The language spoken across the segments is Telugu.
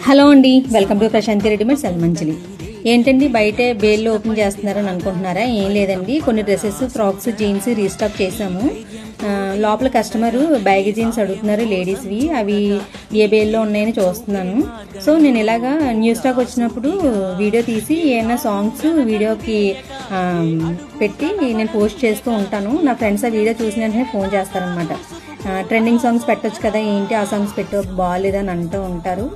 హలో అండి, వెల్కమ్ టు ప్రశాంతి రెడీమేడ్స్ ఎల్మంచిలి. ఏంటండి బయట బేల్లో ఓపెన్ చేస్తున్నారని అనుకుంటున్నారా? ఏం లేదండి, కొన్ని డ్రెస్సెస్, ఫ్రాక్స్, జీన్స్ రీస్టాక్ చేసాము. లోపల కస్టమరు బ్యాగీ జీన్స్ అడుగుతున్నారు లేడీస్వి. అవి ఏ బేల్లో ఉన్నాయని చూస్తున్నాను. సో నేను ఇలాగా న్యూ స్టాక్ వచ్చినప్పుడు వీడియో తీసి ఏమైనా సాంగ్స్ వీడియోకి పెట్టి నేను పోస్ట్ చేస్తూ ఉంటాను. నా ఫ్రెండ్స్ ఆ వీడియో చూసిన వెంటనే ఫోన్ చేస్తారనమాట. ట్రెండింగ్ సాంగ్స్ పెట్టొచ్చు కదా, ఏంటి ఆ సాంగ్స్ పెట్టో బాగాలేదని అంటూ ఉంటారు.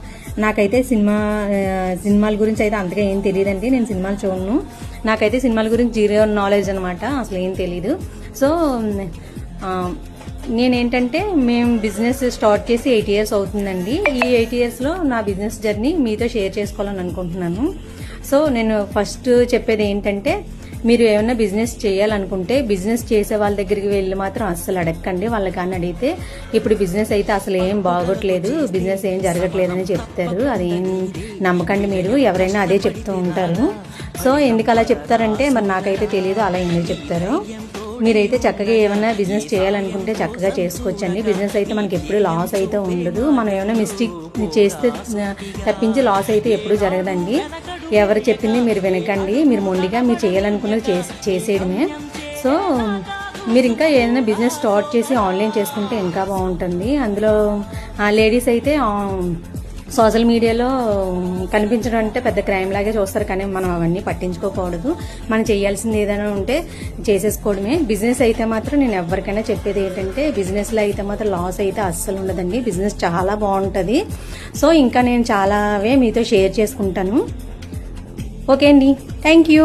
నాకైతే సినిమాల గురించి అయితే అంతగా ఏం తెలియదండి. నేను సినిమాలు చూడను. నాకైతే సినిమాల గురించి జీరో నాలెడ్జ్ అనమాట, అసలు ఏం తెలీదు. సో నేనేంటంటే మేము బిజినెస్ స్టార్ట్ చేసి 8 years అవుతుందండి. ఈ 8 yearsలో నా బిజినెస్ జర్నీ మీతో షేర్ చేసుకోవాలని అనుకుంటున్నాను. సో నేను ఫస్ట్ చెప్పేది ఏంటంటే, మీరు ఏమైనా బిజినెస్ చేయాలనుకుంటే బిజినెస్ చేసే వాళ్ళ దగ్గరికి వెళ్ళి మాత్రం అస్సలు అడగకండి. వాళ్ళకి కానీ అడిగితే ఇప్పుడు బిజినెస్ అయితే అసలు ఏం బాగోట్లేదు, బిజినెస్ ఏం జరగట్లేదని చెప్తారు. అదేం నమ్మకండి మీరు, ఎవరైనా అదే చెప్తూ ఉంటారు. సో ఎందుకు అలా చెప్తారంటే మరి నాకైతే తెలియదు అలా ఎందుకు చెప్తారు. మీరైతే చక్కగా ఏమైనా బిజినెస్ చేయాలనుకుంటే చక్కగా చేసుకోవచ్చండి. బిజినెస్ అయితే మనకి ఎప్పుడు లాస్ అయితే ఉండదు. మనం ఏమైనా మిస్టేక్ చేస్తే తప్పించి లాస్ అయితే ఎప్పుడు జరగదండి. ఎవరు చెప్పింది మీరు వినకండి. మీరు మొండిగా మీరు చేయాలనుకున్నది చేసేయడమే. సో మీరు ఇంకా ఏదైనా బిజినెస్ స్టార్ట్ చేసి ఆన్లైన్ చేసుకుంటే ఇంకా బాగుంటుంది. అందులో లేడీస్ అయితే సోషల్ మీడియాలో కనిపించడం అంటే పెద్ద క్రైమ్ లాగే చూస్తారు, కానీ మనం అవన్నీ పట్టించుకోకూడదు. మనం చేయాల్సింది ఏదైనా ఉంటే చేసేసుకోవడమే. బిజినెస్ అయితే మాత్రం నేను ఎవరికైనా చెప్పేది ఏంటంటే, బిజినెస్లో అయితే మాత్రం లాస్ అయితే అస్సలు ఉండదండి. బిజినెస్ చాలా బాగుంటుంది. సో ఇంకా నేను చాలావే మీతో షేర్ చేసుకుంటాను. ఓకే అండి, థ్యాంక్ యూ.